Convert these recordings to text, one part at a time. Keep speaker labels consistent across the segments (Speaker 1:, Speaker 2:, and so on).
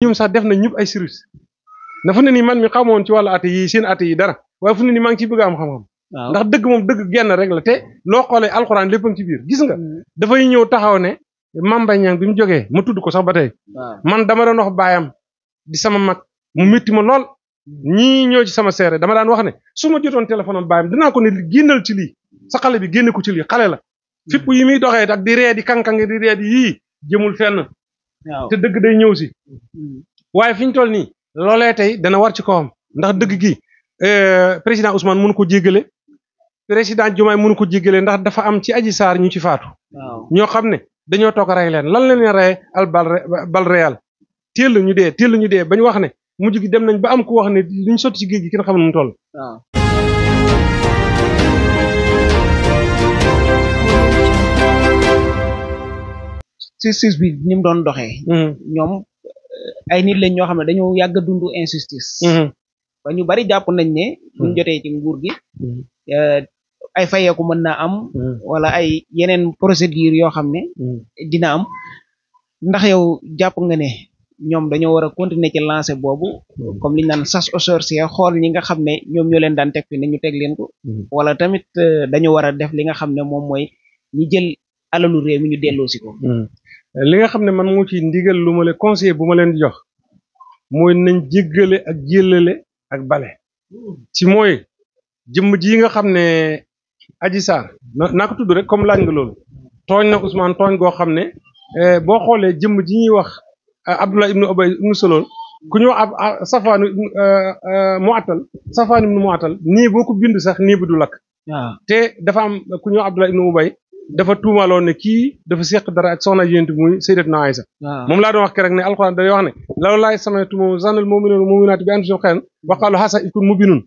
Speaker 1: ñoom sax def na ñëpp ay service na fu ne nii man mi xamoon ci wàllu ate yi seen ate yi dara waaye fu ne nii maa ngi ciy bëgg a am xam-xam ndax dëgg moom dëgg genn rek la te loo xoolee alxuraan lépp a ngi ci biir gis nga dafay ñëw taxaw ne Mame Mbaye Niang bi mu jógee ma tudd ko sax ba tey man dama doon wax baayam di sama mag mu métti ma lool ñii ñëw ci sama seere dama daan wax ne su ma jotoon téléphone am baayam dinaa ko ne génnal ci lii sa xale bi génne ko ci lii xale la fipp yi muy doxee ak di ree di kankange di ree di yii jëmul fenn te dëgg day ñëw si waaye fi ñu toll nii loolee tey dana war ci kawam ndax dëgg gi président Ousmane mënu ko jéggale président Diomaye mënu ko jéggale ndax dafa am ci Adji Sarr ñu ci faatu ñoo xam ne dañoo toog rey leen lan leen rey al bal réel teel ñu dee bañ wax ne mujj gi dem nañ ba am ku wax ne liñ sotti ci géej gi kenn xam nu mu toll
Speaker 2: justice bi ni mu doon doxee ñoom ay nit lañ ñoo xam ne dañoo yàgg a dund injustice ba ñu bari jàpp nañ ne buñ jotee ci nguur gi ay fayeeku mën naa am wala ay yeneen procédure yoo xam ne dina am ndax yow jàpp nga ne ñoom dañoo war a continuer ci lancé boobu comme liñ naan chasse aux sorcières xool ñi nga xam ne ñoom ñoo leen daan teg fi ne ñu teg leen ko wala tamit dañu war a def li nga xam ne moom mooy ñi jël alalu réew mi ñu delloosi ko
Speaker 1: li nga xam ne man moo ci ndigal lu ma leen conseiller bu ma leen di jox mooy nañ jéggale ak jéllale ak bale ci mooy jëmm ji nga xam ne Adji Sarr naa ko tudd rek comme laaj nga loolu tooñ na Ousmane tooñ goo xam ne boo xoolee jëmm ji ñuy wax Abdullah ibnu Ubay ibnu Salul ku ñu wax Safaan ibnu Mu'attal nii boo ko bind sax nii bu du lakk te dafa am ku ñu wax Abdullah ibnu Ubay dafa tuumaaloon ne kii dafa seq dara ak soxna yént muy Sayyidatuna Aysa moom laa doon wax keroog ne alxuraan day wax ne law laay samaytu moom zanal mu'minuuna mu'minaati bi anfusihim xayran wa qaalu haazaa ifkun mubiinun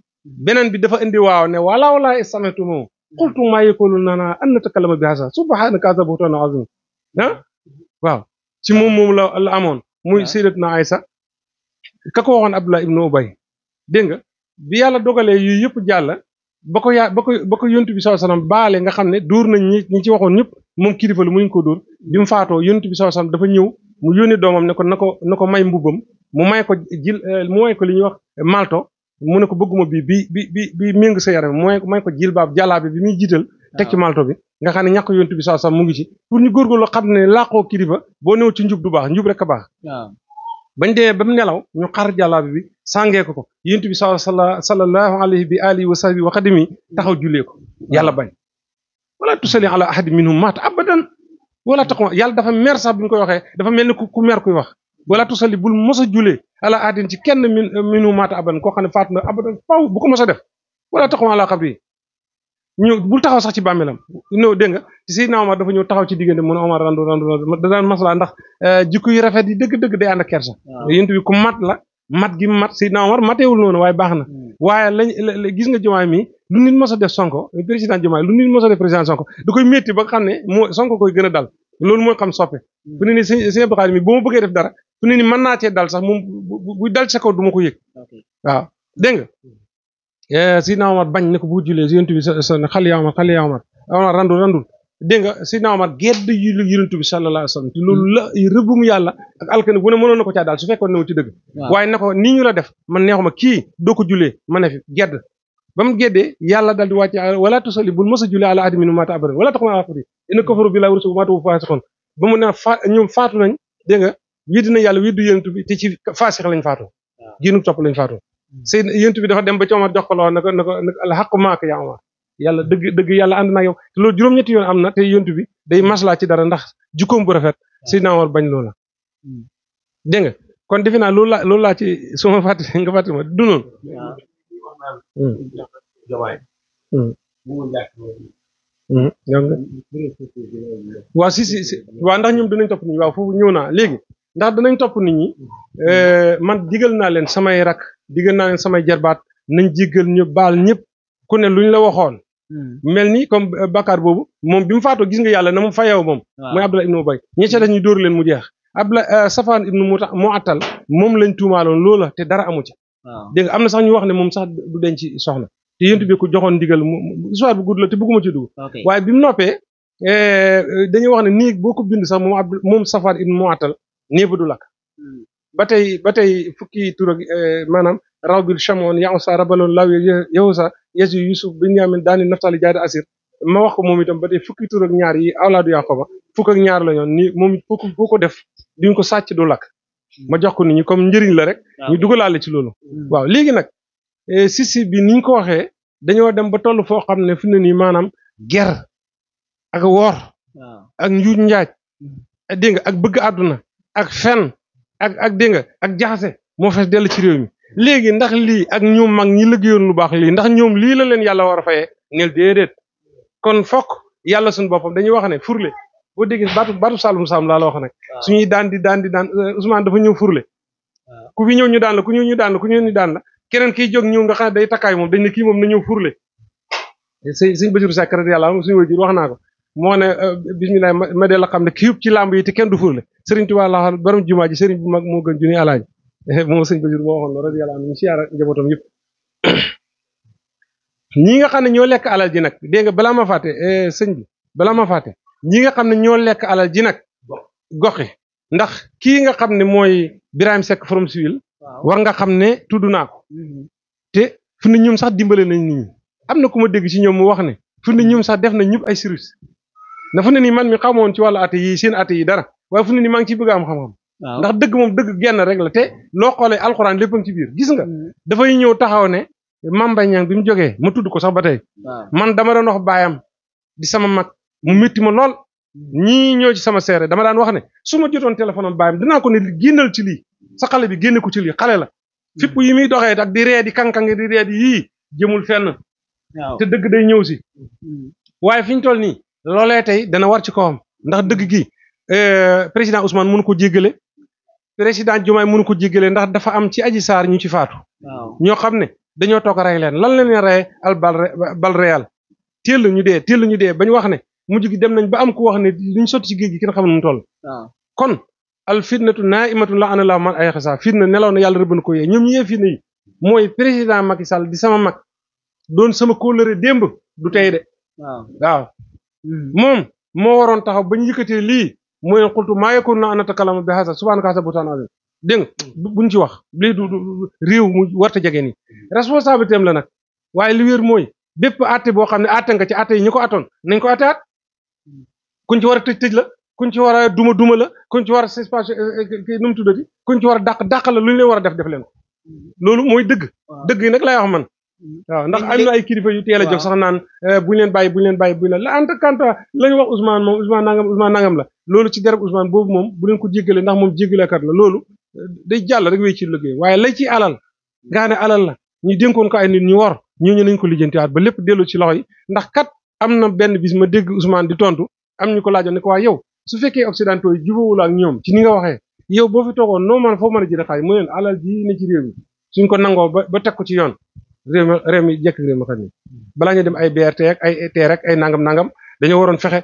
Speaker 1: beneen bi dafa indi waaw ne walaw laay samaytu moom qultu maa yakuunu lanaa an natakallama bi haazaa subhaanaka haazaa buhtaanun aziim waaw ci moom la amoon muy Sayyidatuna Aysa ka ko waxoon Abdullah ibnu Ubay dégg nga bi yàlla dogalee yu yëpp jàll ba ko yontu bi sallallahu alayhi wasallam baale nga xam ne dóor nañ ñi ci waxoon ñëpp moom kilifa lu muñ ko dóor bi mu faatoo yontu bi sallallahu alayhi wasallam dafa ñëw mu yónni doomam ne ko na ko may mbubbam mu may ko li ñuy wax malto mu ne ko bëgguma bi méng sa yaram mu may ko jilbaab jàllaabi bi muy jiital teg ci malto bi nga xam ne ñàkk yontu bi sallallahu alayhi wasallam mu ngi ci pour ñu góorgóorlu xam ne làqoo kilifa boo néew ci njub du baax njub rek a baax bañ demee ba mu nelaw ñu xar jàllaabi bi sàngee ko yonent bi sallallahu alayhi bi alihi wa sahbihi wa xadimi taxaw jullee ko yàlla bañ wala tusalli ala ahadin minhum maata abadan wala taqum yàlla dafa mer sax bi ñu koy waxee dafa mel ni ku mer kuy wax wala tusalli bul mos a jullee ala ahadin ci kenn minhum maata abadan koo xam ne faatu na abadan faw bu ko mos a def wala taqum ala qabri ñu bul taxaw sax ci bàmmeelam ñëw dégg nga ci Seydina Omar dafa ñëw taxaw ci diggante mu ne Omar randu da daan masla ndax jikko yu rafet yi dëgg-dëgg day ànd ak kersa yonent bi ku mat la mat gi mat Seydina Omar mateewul noonu waaye baax na waaye gis nga Diomaye mi lu nit mos a def Sonko président Diomaye lu nit mos a def président Sonko da koy métti ba nga xam ne moo Sonko koy gën a dal loolu mooy xam soppe fu ne ni sëñ Abdou Khadre mi bu ma bëggee def dara fu ne ni mën naa cee dal sax moom buy dal ci sa kaw du ma ko yëg waaw dégg nga Seydina Omar bañ ne ko bu julee yonent bi xale yaa Omar Omar randul dégg nga Seydina Omar gedd yu yonent bi sallallahu alayhi wasallam te loolu la rëbbum yàlla ak alkane bu ne mënoon na ko caa daal su fekkoon ne ci dëgg waaye na ko nii ñu la def man neexuma kii doo ko julee ma ne fi gedd ba mu geddee yàlla dal di wàcce wala tusalli bul mos a julee ala ahadin minhum maata abadan wala taqum ala qabri inna kafaru billahi wa rasulihi wa maatu faasiqun ba mu ne ñoom faatu nañ dégg nga weddi na yàlla weddi yonent bi te ci faasix lañ faatu génnu topp lañ faatu sëy yonent bi dafa dem ba ci Omar jox ko loo na ko al haqqu maaka yaa Omar yàlla dëgg yàlla ànd naa yow te loolu juróom-ñetti yoon am na te yonent bi day maslaa ci dara ndax jikkoom bu rafet Seydina Omar bañ loola dégg nga kon defe naa loolu laa ci suma fàtte nga fàtte ma du noonu waaw si waaw ndax ñoom dinañ topp nit ñi waaw foofu ñëw naa léegi ndax danañ topp nit ñi man digal naa leen samay rak digal naa leen samay jarbaat nañ jéggal ñu baal ñëpp ku ne luñ la waxoon mel ni comme Bakar boobu moom bi mu faatoo gis nga yàlla na mu fayew moom mooy Abdullah ibnu Ubay ñi ca def ñu dóor leen mu jeex Abdullah Safaan ibnu Mu'attal moom lañ tuumaaloon loola te dara amu ci dégg nga am na sax ñu wax ne moom sax du denc soxna te yéntu bi ko joxoon ndigal histoire bu gudd la te bëgguma ci dugg waaye bi mu noppee dañuy wax ne nii boo ko bind sax moom Safaan ibnu Mu'attal nii bu du lakk ba tey fukki tur ak maanaam raw bil chamoon yaosa rabaloon law yahusa yesu yusuf binyamin daani naftali jaadi asir ma wax ko moom itam ba tey fukki tur ak ñaar yi awlaadu yaqoba fukk ak ñaar la ñoon ni moom it foo ko def duñ ko sàcc du lakk ma jox ko nit ñi comme njëriñ la rek ñu dugalaale ci loolu waaw léegi nag si bi niñ ko waxee dañoo dem ba toll foo xam ne fi ne nii maanaam ger ak woor ak njuuj njaaj dégg nga ak bëgg àdduna ak fen ak dégg nga ak jaxase moo fees dell ci réew mi léegi ndax lii ak ñoom mag ñi liggéeyoon lu baax lii ndax ñoom lii la leen yàlla war a fayee neel déedéet kon fokk yàlla suñu boppam dañuy wax ne furle boo déggee baatu Saalum Saalum laa la wax nag suñuy daan Ousmane dafa ñëw furle ku fi ñëw ñu daan la ku ñëw ñu daan la ku ñëw ñu daan la keneen kiy jóg ñëw nga xam ne day takkaay moom dañ ne kii moom na ñëw furle sëñ Basiru Seck rek yàlla suñu wajur wax naa ko moo ne bisimilah ma dee la xam ne kii ci làmb yi te kenn du furle Sëriñ Tuubaa la wax borom jumaa ji sëriñ bu mag moo gën junni alaaji moom sëñ Basiru moo waxoon loolu yàlla am ñu siyaara njabootam yëpp ñi nga xam ne ñoo lekk alal ji nag dégg nga balaa ma fàtte sëñ bi balaa ma fàtte ñi nga xam ne ñoo lekk alal ji nag goxi ndax kii nga xam ne mooy Birahim Seck from Siwil war nga xam ne tudd naa ko te fu ne ñoom sax dimbale nañ nit ñi am na ku ma dégg ci ñoom mu wax ne fu ne ñoom sax def nañ ñëpp ay service na fu ne nii man mi xamoon ci wàllu atte yi seen atte yi dara waaye fu ne nii maa ngi ciy bëgg a am xam-xam ndax dëgg moom dëgg genn rek la te loo xoolee alxuraan lépp ci biir gis nga dafay ñëw taxaw ne Mame Mbaye Niang bi mu jógee ma tudd ko sax ba tey man dama doon wax baayam di sama mag mu métti ma lool ñii ñëw ci sama seere dama daan wax ne su ma jotoon téléphone am baayam dinaa ko ne génnal ci lii sa xale bi génne ko ci lii xale la fipp yi muy doxee ak di ree di kankangi di ree di yii jëmul fenn te dëgg day ñëw si waaye fi ñu toll nii loolee tey dana war ci kawam ndax dëgg gi président Ousmane mënu ko jéggale président Diomaye mënu ko jéggale ndax dafa am ci Adji Sarr ñu ci faatu ñoo xam ne dañoo toog rey leen lan leen rey al bal réal teel ñu dee bañ wax ne mujj gi dem nañ ba am ku wax ne liñ sotti ci géej gi kenn xam nu mu toll kon al fitnatu naimatun la ana la man ay xasa fitna nelaw na yàlla rëbb na ko yee ñoom ñi yee fitna yi mooy président Macky Sall di sama mag doon sama kóllëre démb du tey de waaw moom moo waroon taxaw bañ yëkkatee lii mooy xultu maa yakun na ana takalama bi hasa subhanaka hasa butaan azim dégg nga buñ ci wax lii du réew mu warta jege nii responsabilité am la nag waaye li wér mooy bépp àtte boo xam ne àtte nga ci àtte yi ñu ko attoon nañ ko àtteaat kuñ ci war a tëj la kuñ ci war a duma la kuñ ci war a suspension nu mu tuddati kuñ ci war a dàq la lu ñu leen war a def leen ko loolu mooy dëgg yi nag lay wax man waaw ndax am na ay kilifa yu teel a jóg sax naan buñ leen bàyyi la en tant que la ñu wax Ousmane moom Ousmane nangam la loolu ci dereb Ousmane boobu moom bu leen ko jéggale ndax moom jéggalekat la loolu day jàll rek wéy ci liggéey waaye lay ci alal nga ne alal la ñu dénkoon ko ay nit ñu war ñooñu nañ ko lijjantiwaat ba lépp dellu ci loxo yi ndax kat am na benn bis ma dégg Ousmane di tontu am ñu ko laajoon ne ko waa yow su fekkee occidentaux yi jubóowul ak ñoom ci ni nga waxee yow boo fi toogoon noo mën foo mën a jëlee xaalis mu leen alal ji ne ci réew mi suñ ko nangoo ba teg ko ci yoon réew mi jekk réew ma xam ni balaa ñu dem ay BRT ak ay TER ak ay nangam dañoo waroon fexe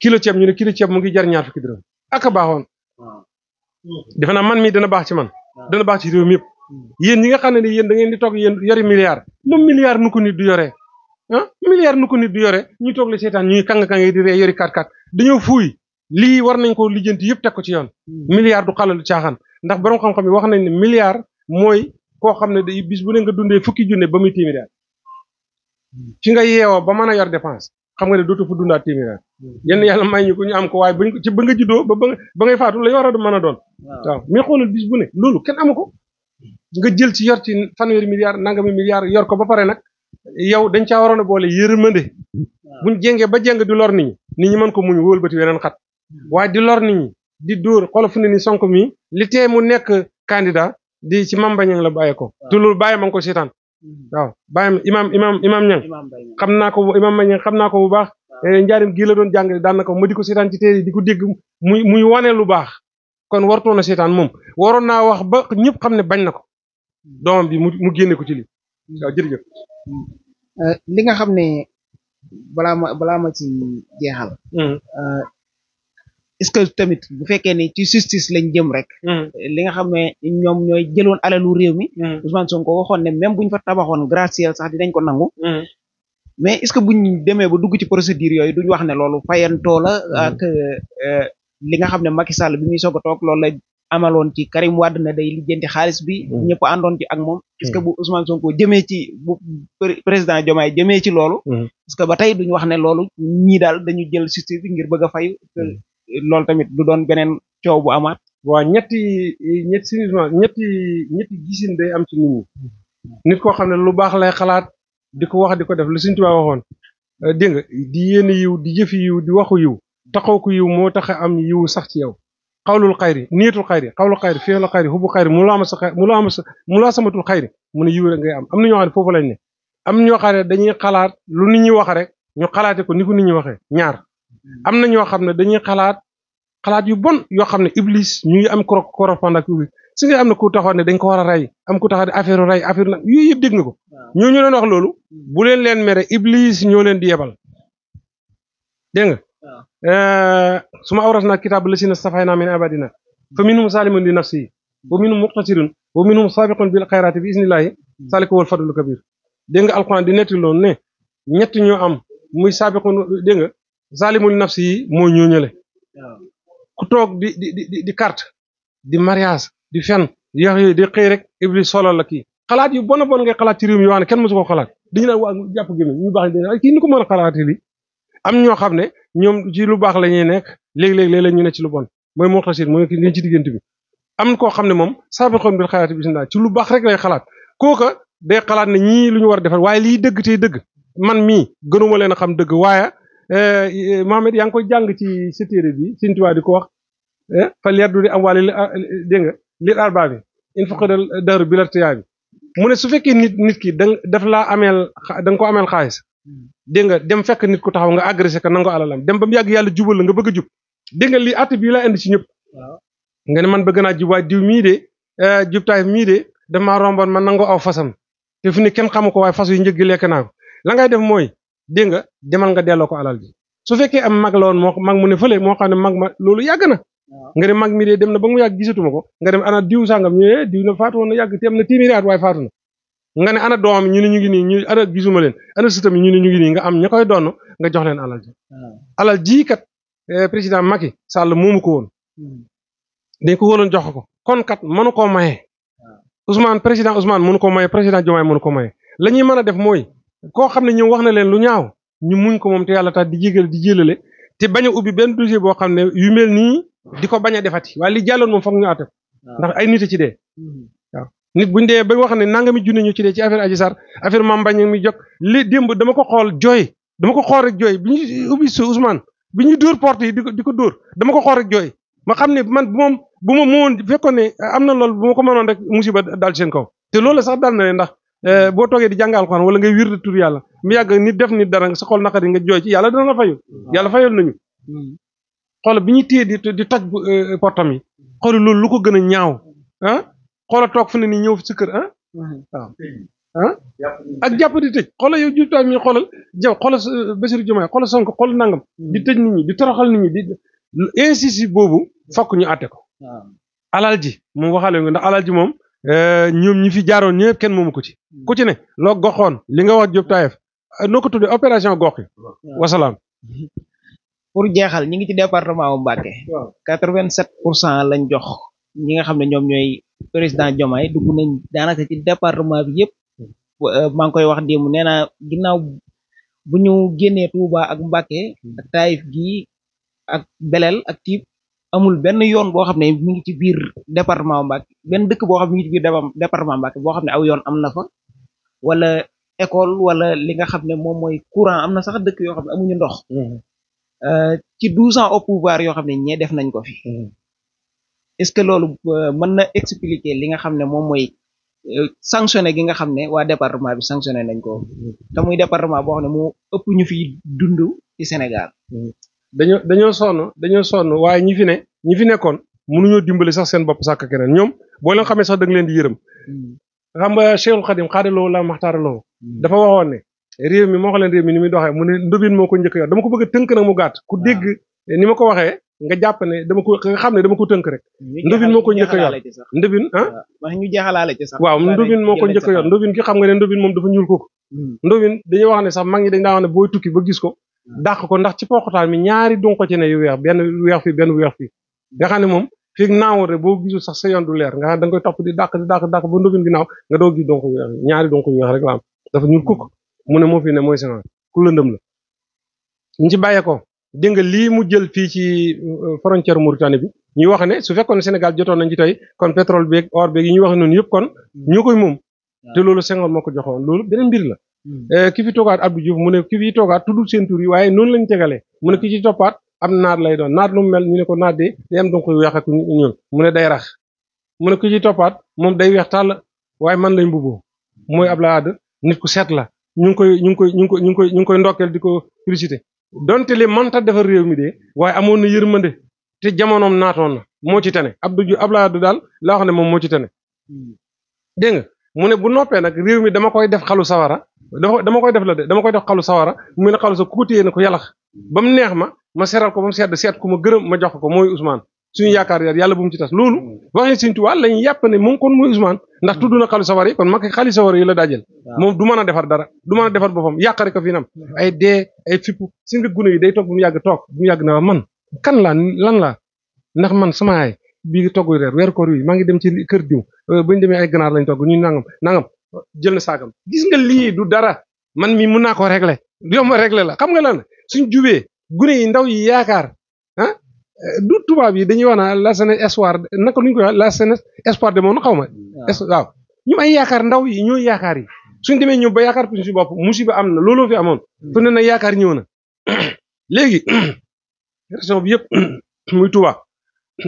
Speaker 1: kilo ceeb ñu ne kilo ceeb mu ngi jar ñaar fukki dërëm ak a baaxoon defe naa man mii dana baax ci man dana baax ci réew mi yëpp yéen ñi nga xam ne ni yéen da ngeen di toog yéen yori milliard moom milliard nu ko nit du yoree milliard nu ko nit du yore ñu toog la seetaan ñuy kang-kang di ree yori 4-4 dañoo fuuy lii war nañ ko lijjanti yëpp teg ko ci yoon milliard du xalalu caaxaan ndax borom xam-xam yi wax nañ ne milliard mooy koo xam ne day bis bu ne nga dundee fukki junne ba muy téeméer fi nga yeewoo ba mën a yor dépense xam nga ne dootu fa dundaat téeméer yenn yàlla may ñu ko ñu am ko waaye bañ ko ci ba nga juddoo ba ngay faatu la war a mën a doon waaw mais xoolal bis bu ne loolu kenn amu ko nga jël ci yor ci fanweeri milliard nangami milliard yor ko ba pare nag yow dañ caa waroon a boole yërmande buñ jéngee ba jéng di lor nit ñi mën ko muñ wëlbati weneen xat waaye di lor nit ñi di dóor xoolal fu ne ni Sonko mi li tee mu nekk candidat di ci Mame Mbaye Niang la bàyyee ko te loolu bàyyi ma ngi ko seetaan waaw bàyyam imam Niang xam naa ko imam Mbaye Niang xam naa ko bu baax njaarim gii la doon jàngale daan na ko ma di ko seetaan ci téere di ko dégg muy wane lu baax kon wartoon na seetaan moom waroon naa wax ba ñëpp xam ne bañ na ko doomam bi mu génne ko ci lii waaw jërëjëf
Speaker 2: li nga xam ne balaa ma ci jeexal est-ce que tamit bu fekkee ne ci justice lañ jëm rek li nga xam ne ñoom ñooy jëloon alalu réew mi Ousmane Sonko waxoon ne même buñ fa tabaxoon gratte-ciel sax dinañ ko nangu mais est-ce que buñ demee ba dugg ci procédure yooyu duñ wax ne loolu fayantoo la ak li nga xam ne Macky Sall bi muy soog a toog loolu la amaloon ci Karim Wade ne day lijjanti xaalis bi ñëpp àndoon ci ak moom est-ce que bu Ousmane Sonko jëmee ci bu président Diomaye jëmee ci loolu parce que ba tey duñu wax ne loolu ñii daal dañu jël justice bi ngir bëgg a fayu loolu tamit du doon beneen coow bu amaat
Speaker 1: waaw ñetti gisin day am ci nit ñi nit koo xam ne lu baax lay xalaat di ko wax di ko def lu Sëñ Tuubaa waxoon dégg nga di yéene yiw di jëfi yiw di waxu yiw taxaw ko yiw moo tax am yiw sax ci yow xawlul xayri niyatul xayri xawlul xayri fi'lul xayri hubbu xayri mu laa samatul xayri mu ne yiw rek ngay am na ñoo xam ne foofu lañ ne am ñoo xam ne dañuy xalaat lu nit ñi wax rek ñu xalaate ko ni ko nit ñi waxee ñaar am na ñoo xam ne dañuy xalaat yu bon yoo xam ne iblis ñu ngi am correspondant ak iblis si nga am na ku taxaw ne dañ ko war a rey am ku taxaw ne affaire nag yooyu yëpp dégg nga ko ñoo ñu leen wax loolu bu leen mere iblis ñoo leen di yebal dégg nga suma awrasna kitaab lasina stafaynaa min ibadina fa minhum zalimun li nafsihi wa minhum muqtasidun wa minhum sabiqun bil xayraati bi isnillahi zalika wal fadlul kabir dégg nga alquran di netti loolu ne ñett ñoo am muy sabiqun dégg nga zalimun li nafsihi mooy ñooñale ku toog di carte di mariage di fen yax yooyu di xëy rek iblis solal la kii xalaat yu bon a bon ngay xalaat ci réew mi yoo xam ne kenn mësu ko xalaat dañu naan waa jàpp gémmiñ ñu baax dañ kii ni ko mën a xalaatee lii am ñoo xam ne ñoom ci lu baax la ñuy nekk léeg-léeg ñu ne ci lu bon mooy muqtasid mooy ki ci diggante bi am koo xam ne moom sabiqun bil xayraati bi isnillah ci lu baax rek lay xalaat kooka day xalaat ne ñii lu ñu war a defal waaye lii dëgg tey dëgg man mii gënuma leen a xam dëgg waaye Mohamed yaa ngi koy jàng ci sa téere bi Sëñ Tuubaa di ko wax fal yardu di am waale dégg nga lil arbaabi in faqadal dahru bil irtiyaabi mu ne su fekkee nit ki daf laa ameel da nga ko ameel xaalis dégg nga dem fekk nit ku taxaw nga agressé ko nangu alalam dem ba mu yàgg yàlla jubal la nga bëgg a jub dégg nga lii att bii laa indi ci ñëpp nga ne man bëgg naa jub waaye diw mii de jubtaay mii de damaa romboon man nangu aw fasam te fu ne kenn xamu ko waaye fas yu njëg gi lekk naa ko la ngay def mooy dégg nga demal nga delloo ko alal ji su fekkee am mag la woon moo mag mu ne fële moo xam ne mag ma loolu yàgg na nga ne mag mi de dem na ba mu yàgg gisatuma ko nga dem ana diw sàngam ñu ne diw na faatu woon na yàgg te am na téeméeri at waaye faatu na nga ne ana doomam ñu ne ñu ngi nii ñu ana gisuma leen ana sëtam ñu ne ñu ngi nii nga am ña koy doon nga jox leen alal ji alal ji kat président Macky Sall moomu ko woon dañ ko wóoloon jox ko kon kat mënu koo maye président Ousmane mënu ko maye président Diomaye mënu ko maye la ñuy mën a def mooy koo xam ne ñoom wax na leen lu ñaaw ñu muñ ko moom te yàlla tax di jégal di jélale te bañ a ubbi benn dossier boo xam ne yu mel nii di ko bañ a defati waaye li jàlloon moom foog ñu àtte ndax ay nit a ci dee waaw nit buñ dee ba wax ne nangami junne ñu ci dee ci affaire Adji Sarr affaire Mame Mbaye mi jóg li démb dama ko xool rek jooy bi ñu ubbi su Ousmane bi ñuy dóor porte yi di ko dóor dama ko xool rek jooy ma xam ne man bu ma moon fekkoon ne am na loolu bu ma ko mënoon rek musiba dal seen kaw te loolu sax dal na leen ndax boo toogee di jàng alxuraan wala ngay wir de tur yàlla mu yàgg nit def nit dara sa xol naqari nga jooy ci yàlla dana la fayu yàlla fayal nañu xool bi ñuy téye di toj portam yi xool loolu lu ko gën a ñaaw xoola toog fu ne ni ñëw si kër waaw ak jàpp di tëj xoola yow jutaay mi xoolal xoolal Bassirou Diomaye xoolal Sonko xoolal nangam di tëj nit ñi di toroxal nit ñi di insiste boobu fokk ñu àtte ko alal ji moom waxaale nga ndax alal ji moom ñoom ñi fi jaaroon ñëpp kenn moomu ko ci ku ci ne loo goxoon li nga wax Diop Taïf noo ko tuddee opération gox yi wasalaam
Speaker 2: pour jeexal ñi ngi ci département bu Mbacké 87% lañ jox ñi nga xam ne ñoom ñooy président Diomaye dugg nañ daanaka ci département bi yëpp maa ngi koy wax démb nee naa ginnaaw bu ñu génnee Touba ak Mbacké ak Taïf gi ak Belel ak Tiib amul benn yoon boo xam ne mi ngi ci biir département Mbacké benn dëkk boo xam ne mi ngi ci biir département Mbacké boo xam ne aw yoon am na fa wala école wala li nga xam ne moom mooy courant am na sax dëkk yoo xam ne amuñu ndox ci 12 ans au pouvoir yoo xam ne ñee def nañ ko fi est-ce que loolu mën na expliquer li nga xam ne moom mooy sanctionné gi nga xam ne waa département bi sanctionné nañ ko te muy département boo xam ne moo ëpp ñu fi dund ci Sénégal
Speaker 1: dañoo sonn waaye ñi fi nekkoon mënuñoo dimbali sax seen bopp sàkk keneen ñoom boo leen xamee sax da nga leen di yërëm xam nga Cheikhul Khadim xaadaloo la maxtaaraloo dafa waxoon ne réew mi moo xam leen réew mi ni muy doxee mu ne ndóbin moo ko njëkk yor dama ko bëgg a tënk nag mu gàtt ku dégg ni ma ko waxee nga jàpp ne nga xam ne dama ko tënk rek ndóbin moo ko njëkk yor ndóbin
Speaker 2: ñu jeexalaale ci sax
Speaker 1: waaw ndóbin moo ko njëkk yor ndóbin ki xam nga ne ndóbin moom dafa ñuul kooku ndóbin dañuy wax ne sax mag ñi dañ daa wax ne booy tukki ba gis ko dàq ko ndax ci poxutaan mi ñaari dunq ci ne yu weex benn weex fii benn weex fii nga xam ne moom fii naaw rek boo gisul sax sa yoon du leer nga xam da nga koy topp di dàq ba ndóbin ginnaaw nga doo gis donc ñaari donc yu weex rek la am dafa ñuul kukk mu ne moo fi ne mooy Senghor ku lëndëm la ñu ci bàyyee ko dégg nga lii mu jël fii ci frontière Mauritanie bi ñuy wax ne su fekkoon ne Sénégal jotoon nañ ci tey kon pétrole beeg or beeg yi ñuy wax noonu yëpp kon ñoo koy moom te loolu Senghor moo ko joxoon loolu beneen mbir la ki fi toogaat Abdou Diouf mu ne ki fi toogaat tuddul seen tur yi waaye noonu lañ tegalee mu ne ki ci toppaat am naat lay doon naat lu mu mel ñu ne ko naat de day am donc weex ak ñuul mu ne day rax mu ne ki ci toppaat moom day weex tàll waaye man lañ mbubboo mooy Abdoulaye Wade nit ku seet la ñu ngi koy ndokkeel di ko félicité donte li mënta defar réew mi de waaye amoon na yërmande te jamonoom naatoon na moo ci tane Abdoulaye Wade daal laa wax ne moom moo ci tane dégg nga mu ne bu noppee nag réew mi dama koy def xalu sawara dama koy def dama koy def xalu sawara mu ne xalu sa ku ko téye ne ko yàllax ba mu neex ma seral ko ba mu seet ku ma gërëm ma jox ko mooy Ousmane suñu yaakaar yàlla bu mu ci tas loolu waxee Sëñ Tuubaa lañu yàpp ne moom kon mooy Ousmane ndax tudd na xalu sawara yi kon mag xali sawara yi la dajel moom du mën a defar dara du mën a defar boppam yàqari ko fi nam ay dee ay fippu si nga gune yi day toog bu mu yàgg na man kan laa lan laa ndax man sama yaay bii togg reer weeru koor yi maa ngi dem ci kër diw bañu demee ay ganaar lañ togg ñu nangam jël na saagam gis nga lii du dara man mi mun naa ko régler yomb régler la xam nga lan suñ jubee gune yi ndaw yi yaakaar ah du tubaab yi dañuy wax naa la jeunesse espoir naka luñ koy wax la jeunesse espoir de monde xaw ma waaw ñu ay yaakaar ndaw yi ñooy yaakaar yi suñ demee ñëw ba yaakaar puñ si bopp musiba am na looloo fi amoon fu ne na yaakaar ñëw na léegi région bi yëpp muy Touba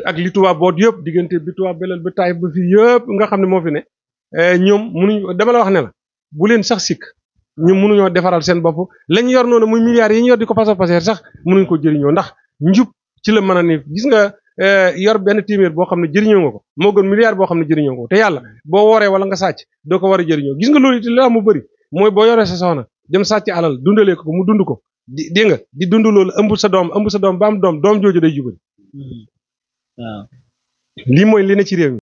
Speaker 1: ak li Touba boot yëpp diggante bi Touba Belel ba Taïf ba fii yëpp nga xam ne moo fi ne ñoom munuñ dama la wax ne la bu leen sax sikk ñoom mënuñoo defaral seen bopp lañ yor noonu muy milliards yi ñu yor di ko passer sax mënuñ ko jëriñoo ndax njub ci la mën a ni gis nga yor benn téeméer boo xam ne jëriñoo nga ko moo gën milliard boo xam ne jëriñoo nga ko te yàlla boo wooree wala nga sàcc doo ko war a jëriñoo gis nga loolu it la mu bëri mooy boo yoree sa soxna dem sàcc alal dundalee ko mu dund ko dégg nga di dund loolu ëmb sa doom ba am doom jooju day jubal waaw lii mooy li ne ci réew mi